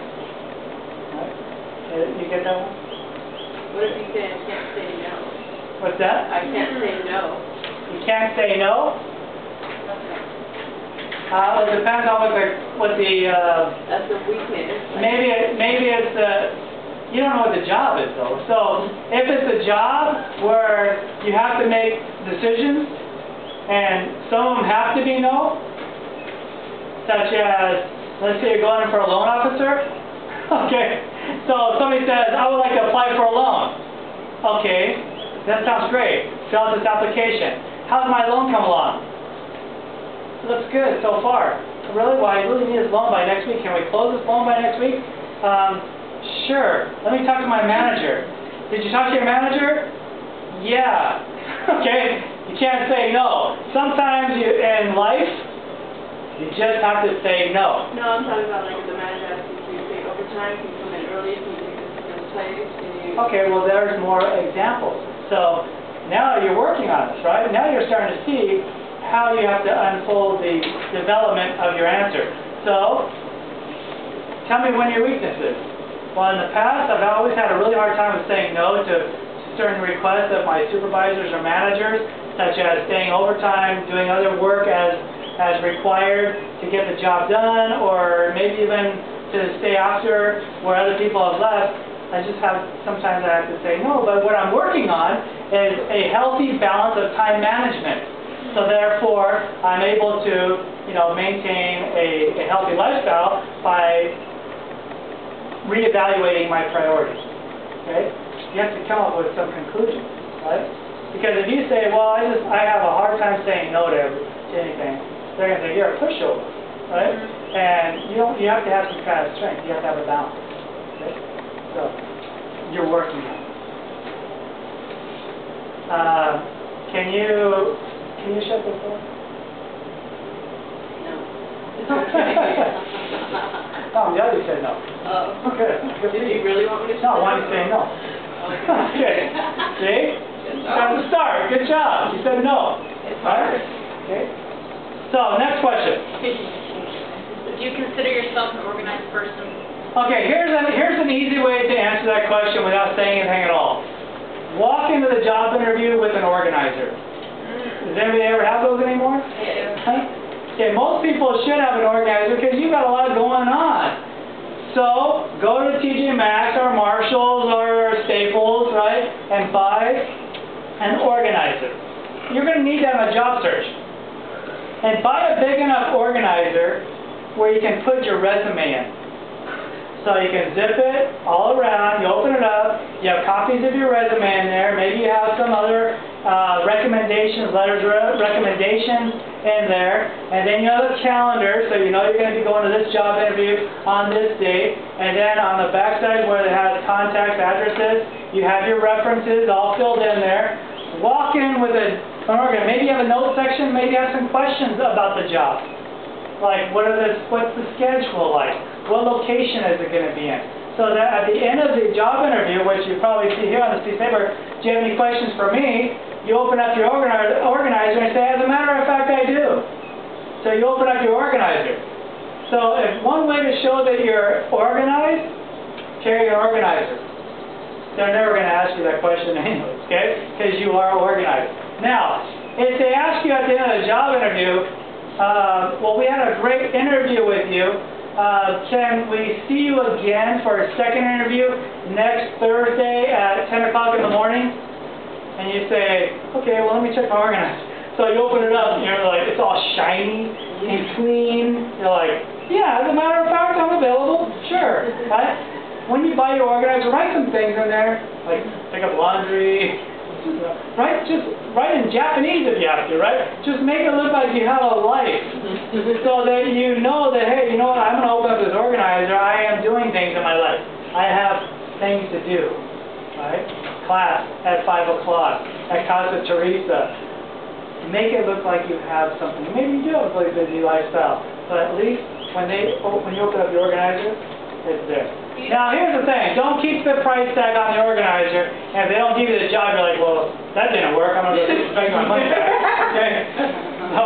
Right? You get that one? What if you say I can't say no? What's that? I can't say no. You can't say no? It depends on what the That's a weakness. maybe it's you don't know what the job is though. So if it's a job where you have to make decisions and some of them have to be no, such as let's say you're going in for a loan officer. Okay, so somebody says I would like to apply for a loan. Okay, that sounds great. Fill out this application. How's my loan come along? Looks good so far. Really? Well, I really need this loan by next week. Can we close this loan by next week? Sure. Let me talk to my manager. Did you talk to your manager? Yeah. Okay? You can't say no. Sometimes in life, you just have to say no. No, I'm talking about like if the manager asks you to take overtime, can you come in early, can you take this place, can you... Okay, well there's more examples. So now you're working on this, right? Now you're starting to see how you have to unfold the development of your answer. So, tell me one of your weaknesses. Well, in the past, I've always had a really hard time with saying no to certain requests of my supervisors or managers, such as staying overtime, doing other work as required to get the job done, or maybe even to stay after where other people have left. Sometimes I have to say no, but what I'm working on is a healthy balance of time management. So therefore, I'm able to, maintain a healthy lifestyle by reevaluating my priorities. Okay? You have to come up with some conclusions, right? Because if you say, well, I have a hard time saying no to anything, they're going to say you're a pushover, right? And you have to have some kind of strength. You have to have a balance. Okay? So you're working on it. Can you shut the door? No. Oh, the other said no. Oh. Okay. Did you really want me to? No, why did you say no? Okay. See? That's the start. Good job. You said no. It's Right? hard. Okay. So, next question. Do you consider yourself an organized person? Okay, here's an easy way to answer that question without saying anything at all. Walk into the job interview with an organizer. Does anybody ever have those anymore? Yeah. Huh? Okay, most people should have an organizer because you've got a lot going on. So, go to TJ Maxx or Marshalls or Staples, right, and buy an organizer. You're going to need that on a job search. And buy a big enough organizer where you can put your resume in. So you can zip it all around, you open it up, you have copies of your resume in there, maybe you have some other recommendations, letters of recommendation in there, and then you have a calendar, so you know you're going to be going to this job interview on this date, and then on the back side where it has contact addresses, you have your references all filled in there. Walk in with an organizer. Maybe you have a note section, maybe you have some questions about the job. Like, what's the schedule like? What location is it going to be in? So that at the end of the job interview, which you probably see here on this piece of paper, do you have any questions for me? You open up your organizer and say, as a matter of fact, I do. So you open up your organizer. So if one way to show that you're organized, carry your organizer. They're never going to ask you that question anyways, okay? Because you are organized. Now, if they ask you at the end of the job interview, well, we had a great interview with you. Can we see you again for a second interview next Thursday at 10 o'clock in the morning? And you say, okay, well, let me check my organizer. So you open it up and you're like, it's all shiny and clean. You're like, yeah, as a matter of fact, I'm available. Sure. Right? When you buy your organizer, write some things in there, like pick up laundry. Right? Just write in Japanese if you have to, right? Just make it look like you have a life. So that you know that, hey, you know what, I'm going to open up this organizer. I am doing things in my life. I have things to do. Right? Class at 5 o'clock at Casa Teresa. Make it look like you have something. Maybe you do have a really busy lifestyle. But at least when you open up your organizer, it's there. Now, here's the thing. Don't keep the price tag on the organizer, and if they don't give you the job, you're like, well, that didn't work. I'm going to go spend my money back. Okay? So,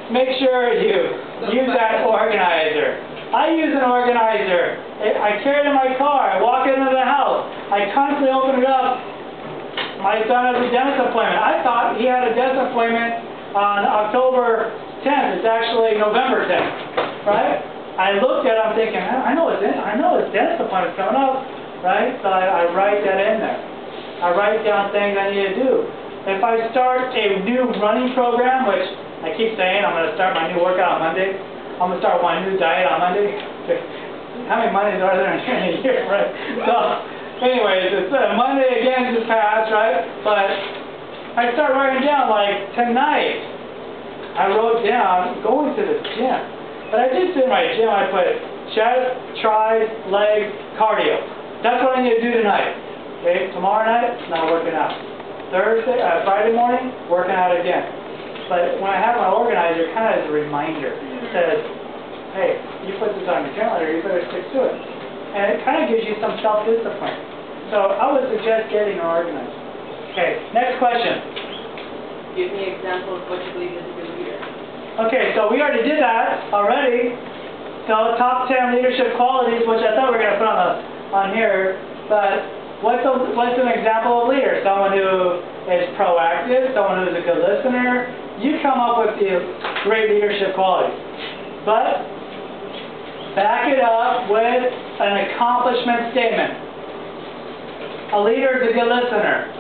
make sure you use that organizer. I use an organizer. I carry it in my car. I walk into the house. I constantly open it up. My son has a dentist appointment. I thought he had a dentist appointment on October 10th. It's actually November 10th. Right? I looked at it, I'm thinking, I know his dentist appointment's coming up, right? So I write that in there. I write down things I need to do. If I start a new running program, which I keep saying I'm going to start my new workout on Monday, I'm going to start my new diet on Monday. How many Mondays are there in a year, right? So, anyways, it's Monday again just passed, right? But I start writing down, like, tonight, I wrote down going to the gym. But I did say in my gym, I put chest, tris, legs, cardio. That's what I need to do tonight. Okay, tomorrow night, not working out. Friday morning, working out again. But when I have my organizer, it kind of is a reminder. It says, hey, you put this on your calendar, you better stick to it. And it kind of gives you some self-discipline. So I would suggest getting an organizer. Okay, next question. Give me an example of what you believe is a good leader. Okay, so we already did that already. So top 10 leadership qualities, which I thought we were going to put on here. But what's an example of a leader? Someone who is proactive, someone who's a good listener. You come up with the great leadership qualities. But back it up with an accomplishment statement. A leader is a good listener.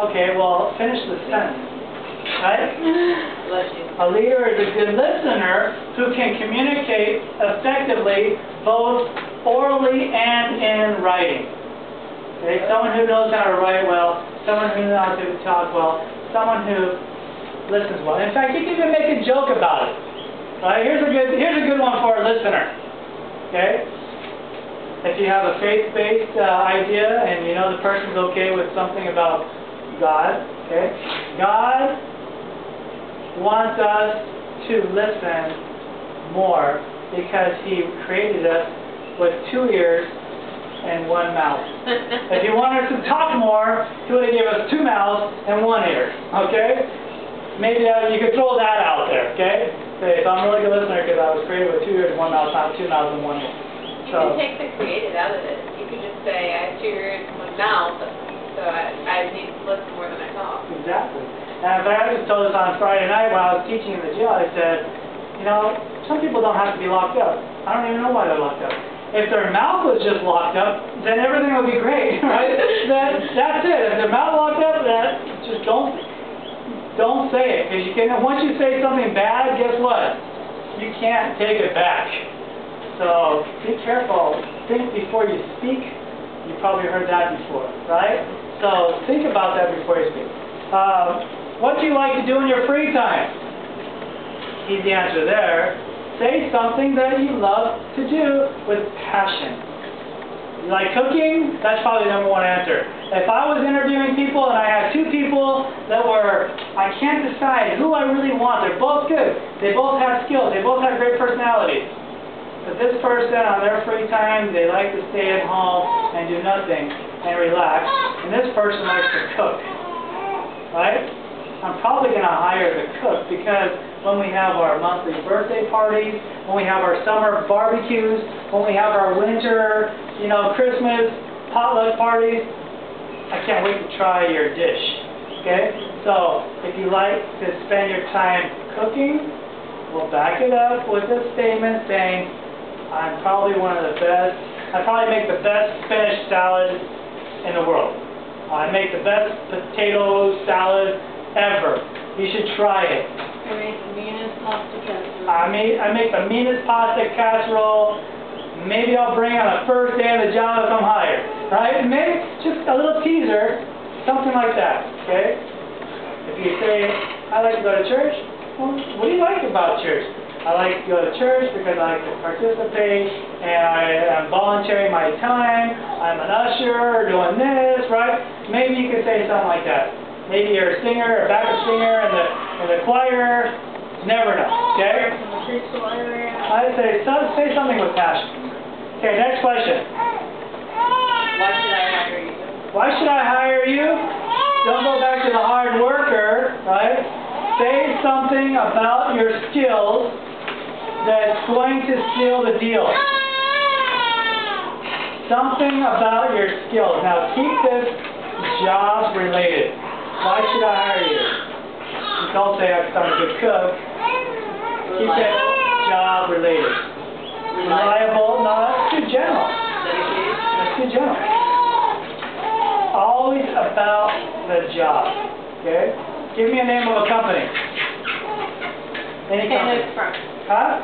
Okay, well, finish the sentence. Right? A leader is a good listener who can communicate effectively both orally and in writing. Okay? Someone who knows how to write well, someone who knows how to talk well, someone who listens well. In fact, you can even make a joke about it. Right? Here's a good one for a listener. Okay? If you have a faith-based idea and you know the person's okay with something about God, okay? God wants us to listen more because He created us with 2 ears and 1 mouth. If He wanted us to talk more, He would have given us 2 mouths and 1 ear. Okay? Maybe you could throw that out there. Okay? Say, if I'm a really good listener because I was created with 2 ears and 1 mouth, not 2 mouths and 1 ear. You can take the created out of it. You could just say, I have 2 ears and 1 mouth, so I need to listen more than I talk. Exactly. And I just told this on Friday night when I was teaching in the jail. I said, you know, some people don't have to be locked up. I don't even know why they're locked up. If their mouth was just locked up, then everything would be great, right? That's it. If their mouth locked up, just don't say it. Because you can. Once you say something bad, guess what? You can't take it back. So be careful. Think before you speak. You probably heard that before, right? So think about that before you speak. What do you like to do in your free time? Easy answer there. Say something that you love to do with passion. You like cooking? That's probably the #1 answer. If I was interviewing people and I had 2 people that I can't decide who I really want. They're both good. They both have skills. They both have great personalities. But this person, on their free time, they like to stay at home and do nothing and relax. And this person likes to cook. Right? I'm probably going to hire the cook because when we have our monthly birthday parties, when we have our summer barbecues, when we have our winter, Christmas potluck parties, I can't wait to try your dish. Okay? So, if you like to spend your time cooking, we'll back it up with a statement saying, I'm probably one of the best, I probably make the best spinach salad in the world. I make the best potato salad ever. You should try it. I make the meanest pasta casserole. I make the meanest pasta casserole. Maybe I'll bring on the first day of the job if I'm hired. Right? Maybe just a little teaser, something like that. Okay? If you say, I like to go to church, well, what do you like about church? I like to go to church because I like to participate and I am volunteering my time. I'm an usher doing this, right? Maybe you could say something like that. Maybe you're a singer, a backup singer in the choir. Never know, okay? I'd say something with passion. Okay, next question. Why should I hire you? Why should I hire you? Don't go back to the hard worker, right? Say something about your skills that's going to seal the deal. Something about your skills. Now keep this job related. Why should I hire you? Don't say I'm a good cook. Keep it job related. Reliable, not too general. Dedicated? That's too general. Always about the job. Okay? Give me a name of a company. Any company. Huh?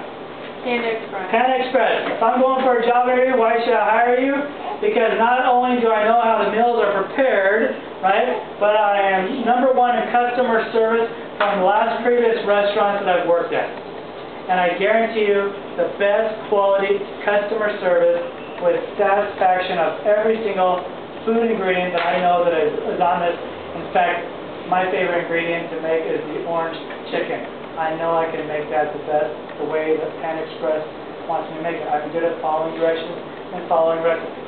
Panda Express. Panda Express. If I'm going for a job interview, why should I hire you? Because not only do I know how the meals are prepared, right, but I am #1 in customer service from the last previous restaurants that I've worked at. And I guarantee you the best quality customer service with satisfaction of every single food ingredient that I know that is on this. In fact, my favorite ingredient to make is the orange chicken. I know I can make that the best, the way that Panda Express wants me to make it. I'm good at following directions and following recipes.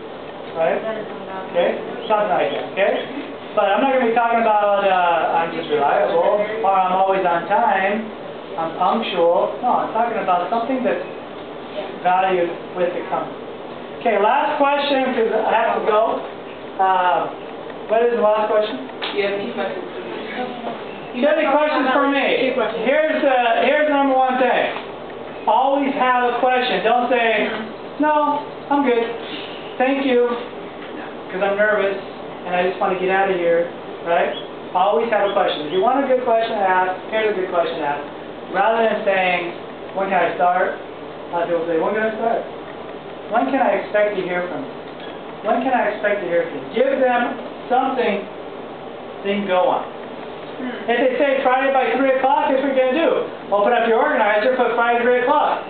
Right? Okay? Something like that, okay? But I'm not going to be talking about I'm just reliable, or I'm always on time, I'm punctual. No, I'm talking about something that's valued with the company. Okay, last question, because I have to go. What is the last question? Do you have any questions for me? You have any questions for me? Here's the #1 thing. Always have a question. Don't say, no, I'm good. Thank you, because I'm nervous and I just want to get out of here, right? Always have a question. If you want a good question to ask, here's a good question to ask. Rather than saying, when can I start? A lot of people say, when can I start? When can I expect to hear from you? When can I expect to hear from you? Give them something they can go on. If they say Friday by 3 o'clock, here's what you're going to do. Open up your organizer, put Friday 3 o'clock.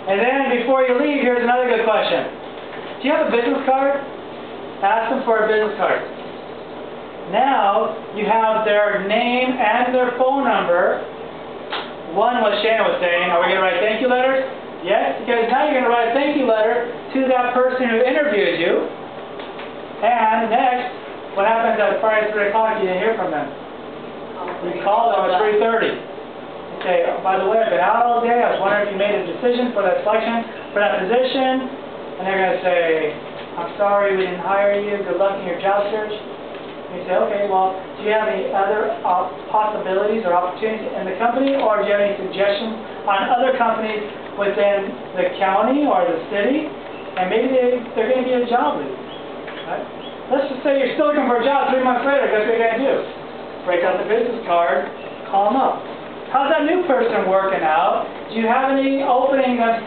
And then before you leave, here's another good question. Do you have a business card? Ask them for a business card. Now, you have their name and their phone number, One, what Shannon was saying, are we going to write thank you letters? Yes, because now you're going to write a thank you letter to that person who interviewed you. And next, what happens at Friday at 3 o'clock? You didn't hear from them. You call them at 3:30. You say, oh, by the way, I've been out all day. I was wondering if you made a decision for that selection, for that position. And they're going to say, I'm sorry we didn't hire you. Good luck in your job search. And you say, okay, well, do you have any other possibilities or opportunities in the company, or do you have any suggestions on other companies within the county or the city? And maybe they're going to get a job with you. Right? Let's just say you're still looking for a job 3 months later. Guess what you're going to do? Break out the business card, call them up. How's that new person working out? Do you have any openings? I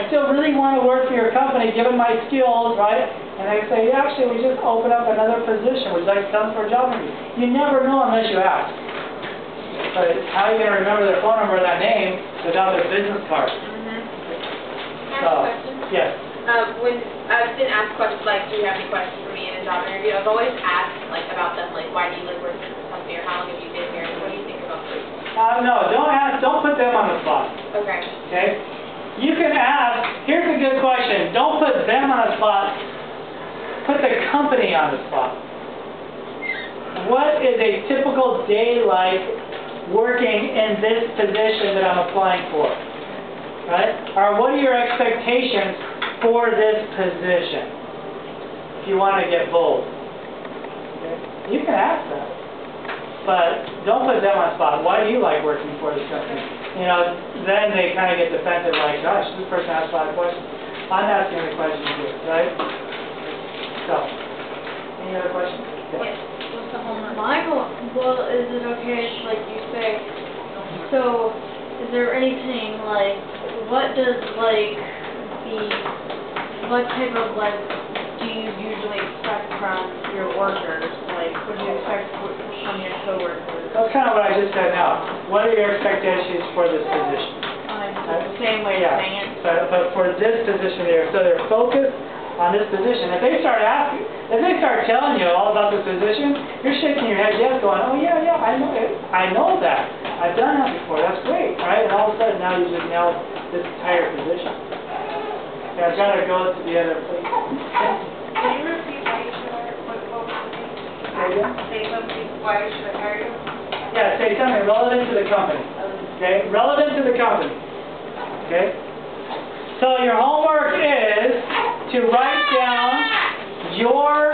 still really want to work for your company given my skills, right? And they say, yeah, actually, we just opened up another position. Would you like to come for a job interview? You never know unless you ask. But how are you going to remember their phone number or that name without their business card? Can I So, ask a question? yes. When I've been asked questions like, do you have any questions for me in a job interview? I've always asked like about them, like why do you like working for this company, or how long have you been here? What do you think about this? No, don't put them on the spot. Okay. Okay? You can ask, here's a good question. Don't put them on the spot. Put the company on the spot. What is a typical day like working in this position that I'm applying for? Right? Or what are your expectations for this position? If you want to get bold. Okay? You can ask that. But don't put them on the spot. Why do you like working for this company? You know, then they kind of get defensive, like, gosh, this person asked a lot of questions. I'm asking the questions too, right? So, any other questions? Yes. What's the homework? Well, is it okay if, like, you say, so, is there anything, like, what type of, like, do you usually expect from your workers? Like, what do you expect from your coworkers? That's kind of what I just said now. What are your expectations for this position? The same way of saying it. But for this position there, so they're focused on this position. If they start telling you all about this position, you're shaking your head yes, going, oh yeah, I know that. I've done that before. That's great, right? And all of a sudden now you just nailed this entire position. Yeah, I've got to go to the other place. Can you repeat why you should hire, what was the name? Say something, why should I hire you? Yeah, say something relevant to the company. Okay, relevant to the company. Okay? So your homework is to write down your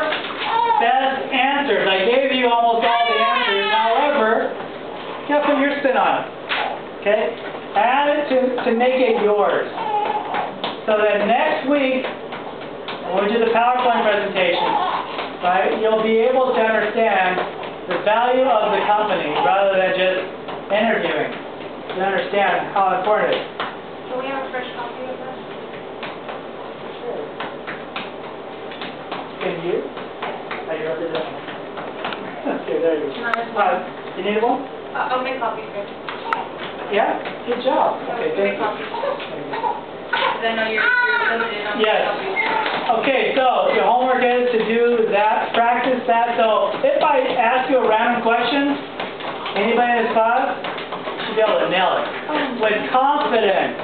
best answers. I gave you almost all the answers. However, guess what your spin on it? Okay? Add it to make it yours. So that next week, when we do the PowerPoint presentation, right, you'll be able to understand the value of the company rather than just interviewing. To understand how important it is. Can we have a fresh copy of that? Sure. Can you? I wrote it down. Okay, there you go. You need one? I'll make copies for you. Yeah? Good job. Okay, thank you. Because I know you're limited on Yes. copies. Okay, so your homework is to do that, practice that. So if I ask you a random question, anybody in this class should be able to nail it with confidence.